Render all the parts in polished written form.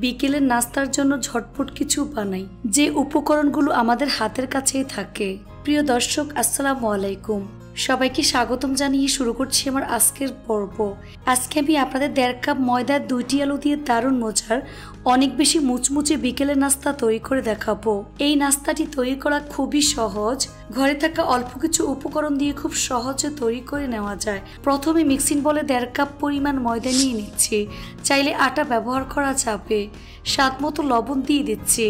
বিকেলের নাস্তার জন্য ঝটপট কিছু বানাই, যে উপকরণগুলো আমাদের হাতের কাছেই থাকে। প্রিয় দর্শক, আসসালামু আলাইকুম। সবাইকে স্বাগতম জানিয়ে শুরু করছি আমার আজকের পর্ব। আজকে আমি আপনাদের 1.5 কাপ ময়দার 2টি আলু দিয়ে দারুণ মজার অনেক বেশি মুচমুচে বিকেলের নাস্তা তৈরি করে দেখাবো। এই নাস্তাটি তৈরি করা খুবই সহজ, ঘরে থাকা অল্প কিছু উপকরণ দিয়ে খুব সহজে তৈরি করে নেওয়া যায়। প্রথমে মিক্সিং বলে 1.5 কাপ পরিমাণ ময়দা নিয়ে নিচ্ছি, চাইলে আটা ব্যবহার করা যাবে। স্বাদ মতো লবণ দিয়ে দিচ্ছি,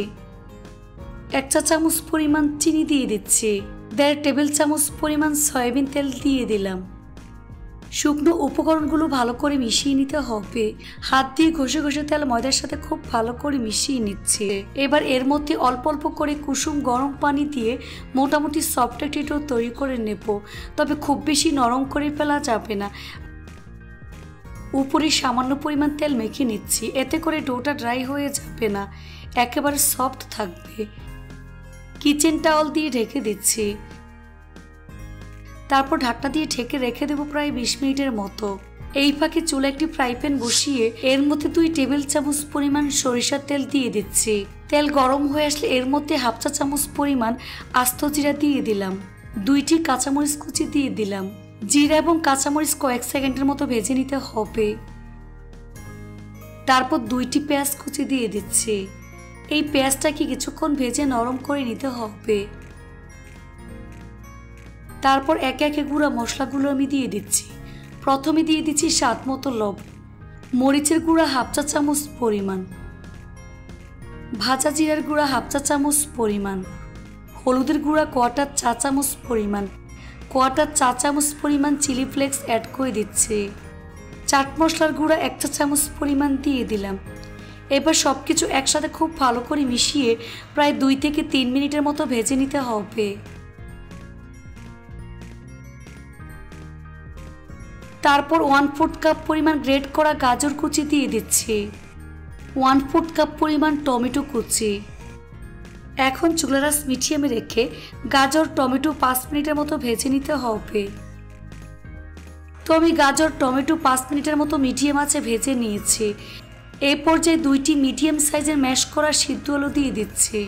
1 চা চামচ পরিমাণ চিনি দিয়ে দিচ্ছি, 1.5 টেবিল চামচ পরিমাণ সয়াবিন তেল দিয়ে দিলাম। শুকনো উপকরণগুলো ভালো করে মিশিয়ে নিতে হবে। হাত দিয়ে ঘষে ঘষে তেল ময়দার সাথে খুব ভালো করে মিশিয়ে নিচ্ছে। এবার এর মধ্যে অল্প অল্প করে কুসুম গরম পানি দিয়ে মোটামুটি সফট একটা ডো তৈরি করে নেব, তবে খুব বেশি নরম করে ফেলা যাবে না। উপরে সামান্য পরিমাণ তেল মেখে নিচ্ছি, এতে করে ডোটা ড্রাই হয়ে যাবে না, একেবারে সফট থাকবে। কিচেন টাওয়াল দিয়ে ঢেকে দিচ্ছি, তারপর ঢাকনা দিয়ে ঢেকে রেখে দেবো প্রায় 20 মিনিটের মতো। এই ফাঁকে চুলে একটি ফ্রাই প্যান বসিয়ে এর মধ্যে 2 টেবিল চামচ পরিমাণ সরিষার তেল দিয়ে দিচ্ছি। তেল গরম হয়ে আসলে এর মধ্যে 1/2 চা চামচ পরিমাণ আস্ত জিরা দিয়ে দিলাম, 2টি কাঁচামরিচ কুচি দিয়ে দিলাম। জিরা এবং কাঁচামরিচ কয়েক সেকেন্ডের মতো ভেজে নিতে হবে। তারপর 2টি পেঁয়াজ কুচি দিয়ে দিচ্ছি। এই পেঁয়াজটাকে কিছুক্ষণ ভেজে নরম করে নিতে হবে। তারপর একে একে গুঁড়া মশলাগুলো আমি দিয়ে দিচ্ছি। প্রথমে দিয়ে দিচ্ছি স্বাদ মতো লবণ, মরিচের গুঁড়া 1/2 চা চামচ পরিমাণ, ভাজা জিরার গুঁড়া 1/2 চা চামচ পরিমাণ, হলুদের গুঁড়া 1/4 চা চামচ পরিমাণ, 1/4 চা চামচ পরিমাণ চিলি ফ্লেক্স অ্যাড করে দিচ্ছি। চাট মশলার গুঁড়া 1 চা চামচ পরিমাণ দিয়ে দিলাম। এবার সবকিছু একসাথে খুব ভালো করে মিশিয়ে প্রায় 2 থেকে 3 মিনিটের মতো ভেজে নিতে হবে। তারপর 1/4 কাপ পরিমাণ গ্রেট করা গাজর কুচি দিয়ে দিচ্ছি, 1/4 কাপ পরিমাণ টমেটো কুচি। এখন চুলার আঁচ মিডিয়ামে রেখে গাজর টমেটো 5 মিনিটের মতো ভেজে নিতে হবে। তো আমি গাজর টমেটো 5 মিনিটের মতো মিডিয়াম আঁচে ভেজে নিয়েছি। এই পর্যায়ে 2টি মিডিয়াম সাইজের ম্যাশ করা সিদ্ধ আলু দিয়ে দিচ্ছি।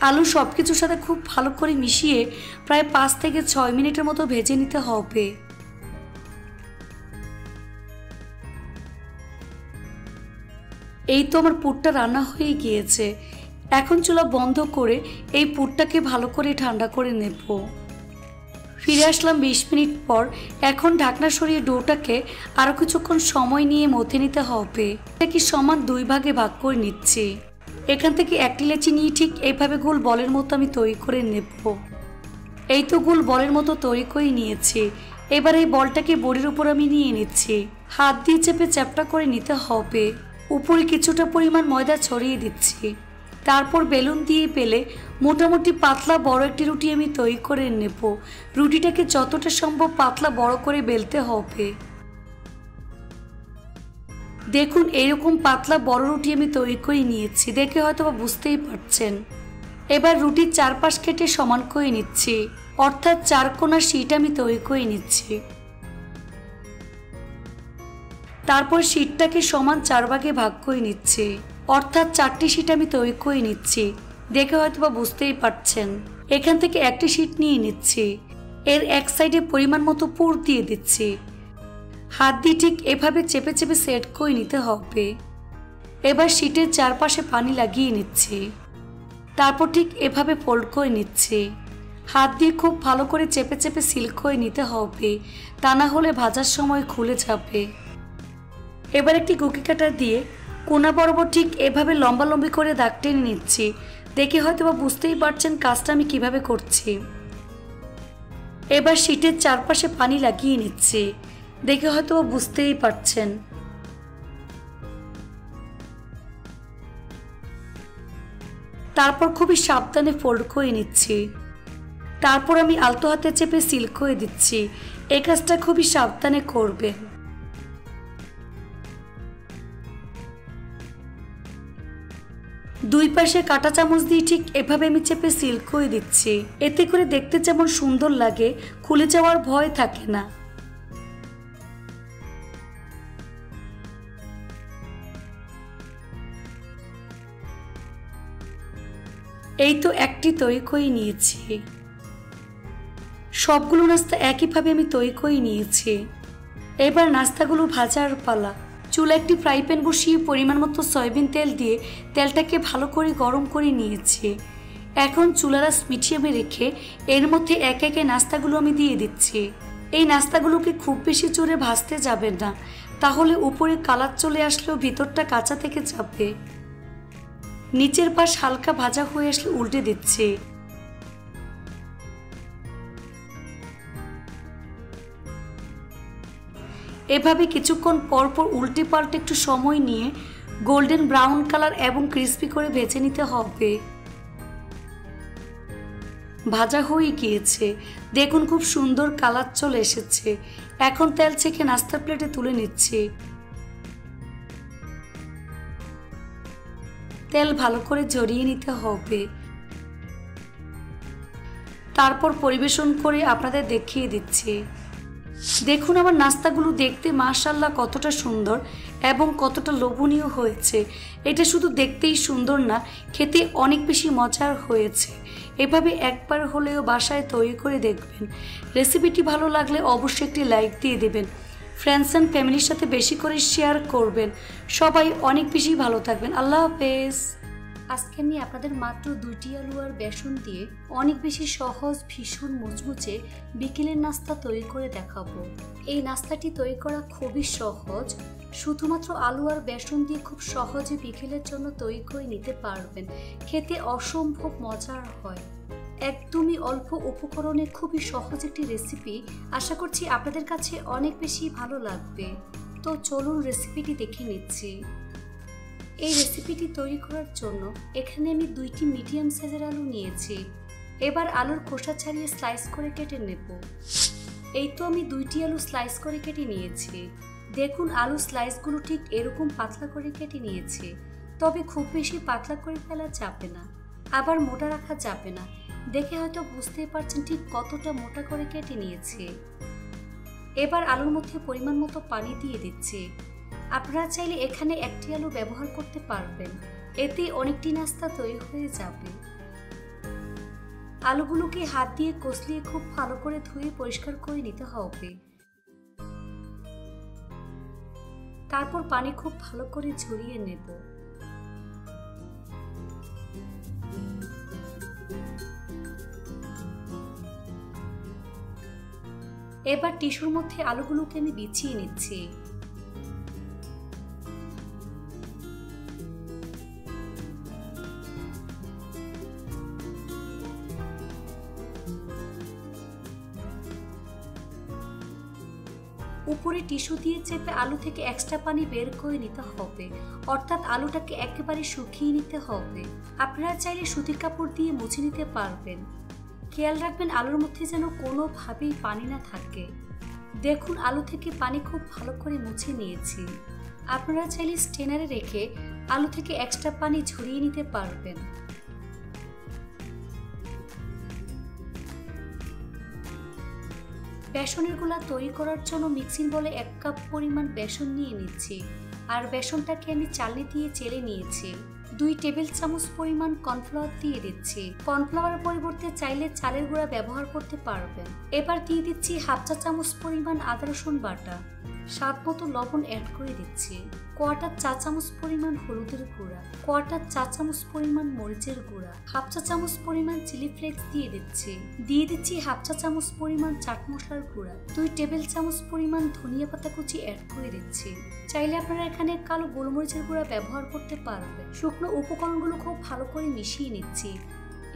আলু সবকিছুর সাথে খুব ভালো করে মিশিয়ে প্রায় 5 থেকে 6 মিনিটের মতো ভেজে নিতে হবে। এই তো আমার পুরটা রান্না হয়ে গিয়েছে। এখন চুলা বন্ধ করে এই পুরটাকে ভালো করে ঠান্ডা করে নেব। ফিরে আসলাম 20 মিনিট পর। এখন ঢাকনা সরিয়ে ডোটাকে আরও কিছুক্ষণ সময় নিয়ে মথে নিতে হবে। এটাকে সমান 2 ভাগে ভাগ করে নিচ্ছি। এখান থেকে 1টি লেচি নিয়ে ঠিক এইভাবে গোল বলের মতো আমি তৈরি করে নেব। এই তো গোল বলের মতো তৈরি করে নিয়েছি। এবার এই বলটাকে বড়ির উপর আমি নিয়ে নিচ্ছি। হাত দিয়ে চেপে চ্যাপটা করে নিতে হবে। উপরে কিছুটা পরিমাণ ময়দা ছড়িয়ে দিচ্ছি। তারপর বেলুন দিয়ে বেলে মোটামুটি পাতলা বড় একটি রুটি আমি তৈরি করে নেব। রুটিটাকে যতটা সম্ভব পাতলা বড় করে বেলতে হবে। দেখুন, এরকম পাতলা বড় রুটি আমি তৈরি করে নিয়েছি, দেখে হয়তো বা বুঝতেই পারছেন। এবার রুটির চারপাশ কেটে সমান করে নিচ্ছি, অর্থাৎ 4 কোণা শীট আমি তৈরি করে নিচ্ছি। তারপর শীটটাকে সমান 4 ভাগে ভাগ করে নিচ্ছি, অর্থাৎ 4টি শীট আমি তৈরি করে নিচ্ছি, দেখে হয়তো বা বুঝতেই পারছেন। এখান থেকে 1টি শীট নিয়ে নিচ্ছি, এর এক সাইডে পরিমাণ মতো পুর দিয়ে দিচ্ছি। হাত দিয়ে ঠিক এভাবে চেপে চেপে সেট করে নিতে হবে। এবার শীটের চারপাশে পানি লাগিয়ে নিচ্ছি, তারপর ঠিক এভাবে ফোল্ড করে নিচ্ছি। হাত দিয়ে খুব ভালো করে চেপে চেপে সিল করে নিতে হবে, তা না হলে ভাজার সময় খুলে যাবে। এবার একটি কুকি কাটার দিয়ে কোনা বরাবর ঠিক এভাবে লম্বালম্বি করে দাগ টেনে নিচ্ছি, দেখে হয়তো বা বুঝতেই পারছেন কাজটা আমি কিভাবে করছি। এবার শীটের চারপাশে পানি লাগিয়ে নিচ্ছি, দেখে হয়তো বা বুঝতেই পারছেন। তারপর খুবই সাবধানে ফোল্ড করে নিচ্ছি। তারপর আমি আলতো হাতে চেপে সিল করে দিচ্ছি। এই কাজটা খুবই সাবধানে করবেন। দুই পাশে কাঁটা চামচ দিয়ে ঠিক এভাবে আমি চেপে সিল করে দিচ্ছি। এতে করে দেখতে যেমন সুন্দর লাগে, খুলে যাওয়ার ভয় থাকে না। এই তো একটি তৈরি করে নিয়েছি। সবগুলো নাস্তা একইভাবে আমি তৈরি করে নিয়েছি। এবার নাস্তাগুলো ভাজার পালা। চুলা একটি ফ্রাই প্যান বসিয়ে পরিমাণ মতো সয়াবিন তেল দিয়ে তেলটাকে ভালো করে গরম করে নিয়েছি। এখন চুলার আঁচ মিডিয়ামে রেখে এর মধ্যে একে একে নাস্তাগুলো আমি দিয়ে দিচ্ছি। এই নাস্তাগুলোকে খুব বেশি জোরে ভাজতে যাবে না, তাহলে উপরে কালার চলে আসলেও ভিতরটা কাঁচা থেকে যাবে। নিচের পাশ হালকা ভাজা হয়ে আসলে উল্টে দিচ্ছি। এভাবে কিছুক্ষণ পর পর উল্টে পাল্টে একটু সময় নিয়ে গোল্ডেন ব্রাউন কালার এবং ক্রিস্পি করে ভেজে নিতে হবে। ভাজা হয়ে গিয়েছে, দেখুন খুব সুন্দর কালার চলে এসেছে। এখন তেল ছেঁকে নাস্তার প্লেটে তুলে নিচ্ছি। তেল ভালো করে ঝরিয়ে নিতে হবে, তারপর পরিবেশন করে আপনাদের দেখিয়ে দিচ্ছি। দেখুন আমার নাস্তাগুলো দেখতে মাশাআল্লাহ কতটা সুন্দর এবং কতটা লোভনীয় হয়েছে। এটা শুধু দেখতেই সুন্দর না, খেতে অনেক বেশি মজার হয়েছে। এভাবে একবার হলেও বাসায় তৈরি করে দেখবেন। রেসিপিটি ভালো লাগলে অবশ্যই একটি লাইক দিয়ে দেবেন। ফ্রেন্ডস অ্যান্ড ফ্যামিলির সাথে বেশি করে শেয়ার করবেন। সবাই অনেক বেশি ভালো থাকবেন। আল্লাহ হাফেজ। আজকে আমি আপনাদের মাত্র 2টি আলু আর বেসন দিয়ে অনেক বেশি সহজ, ভীষণ মুচমুচে বিকেলের নাস্তা তৈরি করে দেখাবো। এই নাস্তাটি তৈরি করা খুবই সহজ, শুধুমাত্র আলু আর বেসন দিয়ে খুব সহজে বিকেলের জন্য তৈরি করে নিতে পারবেন। খেতে অসম্ভব মজার হয়। একদমই অল্প উপকরণে খুবই সহজ একটি রেসিপি। আশা করছি আপনাদের কাছে অনেক বেশি ভালো লাগবে। তো চলুন রেসিপিটি দেখে নিচ্ছি। এই রেসিপিটি তৈরি করার জন্য এখানে আমি 2টি মিডিয়াম সাইজের আলু নিয়েছি। এবার আলুর খোসা ছাড়িয়ে স্লাইস করে কেটে নেব। এই তো আমি 2টি আলু স্লাইস করে কেটে নিয়েছি। দেখুন আলু স্লাইসগুলো ঠিক এরকম পাতলা করে কেটে নিয়েছি, তবে খুব বেশি পাতলা করে ফেলা যাবে না, আবার মোটা রাখা যাবে না। দেখে হয়তো বুঝতেই পারছেন ঠিক কতটা মোটা করে কেটে নিয়েছি। এবার আলুর মধ্যে পরিমাণ মতো পানি দিয়ে দিচ্ছি। আপনারা চাইলে এখানে একটি আলু ব্যবহার করতে পারবেন, এতে অনেকটি নাস্তা তৈরি হয়ে যাবে। আলুগুলোকে হাত দিয়ে কষলিয়ে খুব ভালো করে ধুয়ে পরিষ্কার করে নিতে হবে। তারপর পানি খুব ভালো করে ঝরিয়ে নেব। এবার টিস্যুর মধ্যে আলুগুলোকে আমি বিছিয়ে নিচ্ছি। উপরে টিস্যু দিয়ে চেপে আলু থেকে এক্সট্রা পানি বের করে নিতে হবে, অর্থাৎ আলুটাকে একেবারে শুকিয়ে নিতে হবে। আপনারা চাইলে সুতির কাপড় দিয়ে মুছে নিতে পারবেন। খেয়াল রাখবেন আলুর মধ্যে যেন কোনোভাবেই পানি না থাকে। দেখুন আলু থেকে পানি খুব ভালো করে মুছে নিয়েছি। আপনারা চাইলে স্ট্রেনারে রেখে আলু থেকে এক্সট্রা পানি ঝরিয়ে নিতে পারবেন। বেসনের গোলা তৈরি করার জন্য মিক্সিং বলে 1 কাপ পরিমাণ বেসন নিয়ে নিচ্ছি, আর বেসনটাকে আমি চালনি দিয়ে চেলে নিয়েছি। 2 টেবিল চামচ পরিমাণ কর্নফ্লাওয়ার দিয়ে দিচ্ছি। কর্নফ্লাওয়ারের পরিবর্তে চাইলে চালের গুঁড়া ব্যবহার করতে পারবেন। এবার দিয়ে দিচ্ছি 1/2 চা চামচ পরিমাণ আদা রসুন বাটা। স্বাদ মতো লবণ অ্যাড করে দিচ্ছি। 1/4 চা চামচ পরিমাণ হলুদের গুঁড়া, 1/4 চা চামচ পরিমাণ মরিচের গুঁড়া, 1/2 চা চামচ পরিমাণ চিলি ফ্লেক্স দিয়ে দিচ্ছি। 1/2 চা চামচ পরিমাণ চাট মশলার গুঁড়া, 2 টেবিল চামচ পরিমাণ ধনিয়া পাতা কুচি অ্যাড করে দিচ্ছি। চাইলে আপনারা এখানে কালো গোলমরিচের গুঁড়া ব্যবহার করতে পারবেন। শুকনো উপকরণগুলো খুব ভালো করে মিশিয়ে নিচ্ছি।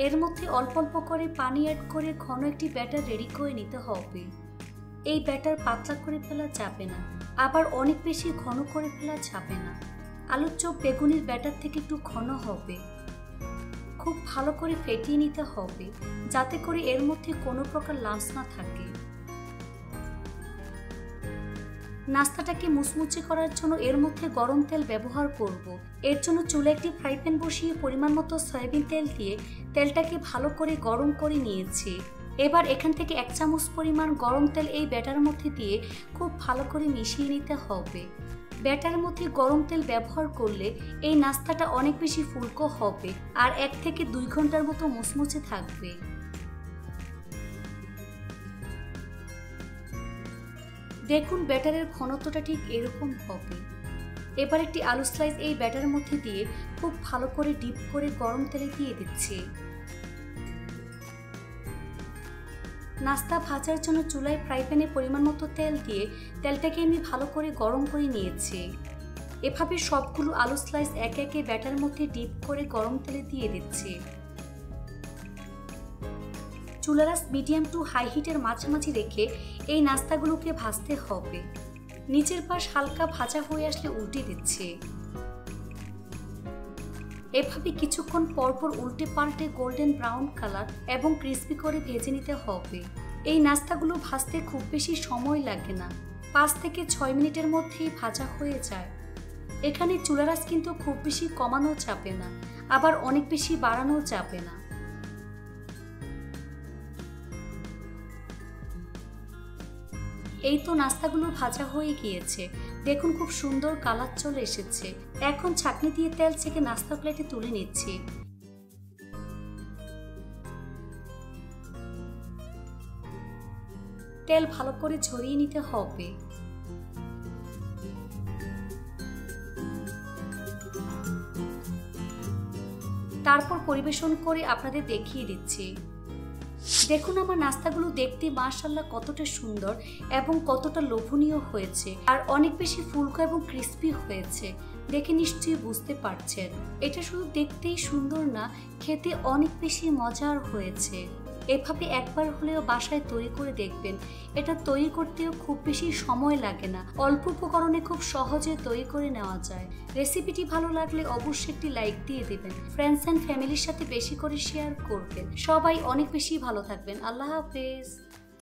এর মধ্যে অল্প অল্প করে পানি অ্যাড করে ঘন একটি ব্যাটার রেডি করে নিতে হবে। এই ব্যাটার পাতলা করে ফেলা যাবে না, আবার অনেক বেশি ঘন করে ফেলা যাবে না। আলুর চপ বেগুনের ব্যাটার থেকে একটু ঘন হবে। খুব ভালো করে ফেটিয়ে নিতে হবে, যাতে করে এর মধ্যে কোনো প্রকার লাম্পস না থাকে। নাস্তাটাকে মুচমুচে করার জন্য এর মধ্যে গরম তেল ব্যবহার করব। এর জন্য চুলায় একটি ফ্রাই প্যান বসিয়ে পরিমাণ মতো সয়াবিন তেল দিয়ে তেলটাকে ভালো করে গরম করে নিয়েছি। এবার এখান থেকে 1 চামচ পরিমাণ গরম তেল এই ব্যাটারের মধ্যে দিয়ে খুব ভালো করে মিশিয়ে নিতে হবে। ব্যাটারের মধ্যে গরম তেল ব্যবহার করলে এই নাস্তাটা অনেক বেশি ফুলকো হবে আর 1 থেকে 2 ঘন্টার মতো মুচমুচে থাকবে। দেখুন ব্যাটারের ঘনত্বটা ঠিক এরকম হবে। এবার একটি আলু স্লাইস এই ব্যাটারের মধ্যে দিয়ে খুব ভালো করে ডিপ করে গরম তেলে দিয়ে দিচ্ছি। নাস্তা ভাজার জন্য চুলায় ফ্রাই প্যানে পরিমাণ মতো তেল দিয়ে তেলটাকে আমি ভালো করে গরম করে নিয়েছি। এভাবে সবগুলো আলু স্লাইস একে একে ব্যাটারের মধ্যে ডিপ করে গরম তেলে দিয়ে দিচ্ছি। চুলার আঁচ মিডিয়াম টু হাই হিটের মাঝামাঝি রেখে এই নাস্তাগুলোকে ভাজতে হবে। নিচের পাশ হালকা ভাজা হয়ে আসলে উল্টে দিচ্ছি। এভাবে কিছুক্ষণ পরপর উল্টে পাল্টে গোল্ডেন ব্রাউন কালার এবং ক্রিস্পি করে ভেজে নিতে হবে। এই নাস্তাগুলো ভাজতে খুব বেশি সময় লাগে না, 5 থেকে 6 মিনিটের মধ্যেই ভাজা হয়ে যায়। এখানে চুলার আঁচ কিন্তু খুব বেশি কমানো যাবে না, আবার অনেক বেশি বাড়ানো যাবে না। এই তো নাস্তাগুলো ভাজা হয়ে গিয়েছে, দেখুন খুব সুন্দর কালার চলে এসেছে। এখন ছাঁকনি দিয়ে তেল ছেঁকে নাস্তা প্লেটে তুলে নিচ্ছি। তেল ভালো করে ঝরিয়ে নিতে হবে। তারপর পরিবেশন করে আপনাদের দেখিয়ে দিচ্ছি। দেখুন আমার নাস্তাগুলো দেখতে মাশাআল্লাহ কতটা সুন্দর এবং কতটা লোভনীয় হয়েছে, আর অনেক বেশি ফুলকো এবং ক্রিস্পি হয়েছে। দেখে নিশ্চয়ই বুঝতে পারছেন এটা শুধু দেখতেই সুন্দর না, খেতে অনেক বেশি মজার হয়েছে। এভাবে একবার হলেও বাসায় তৈরি করে দেখবেন। এটা তৈরি করতেও খুব বেশি সময় লাগে না, অল্প উপকরণে খুব সহজে তৈরি করে নেওয়া যায়। রেসিপিটি ভালো লাগলে অবশ্যই একটি লাইক দিয়ে দেবেন, ফ্রেন্ডস অ্যান্ড ফ্যামিলির সাথে বেশি করে শেয়ার করবেন। সবাই অনেক বেশি ভালো থাকবেন। আল্লাহ হাফেজ।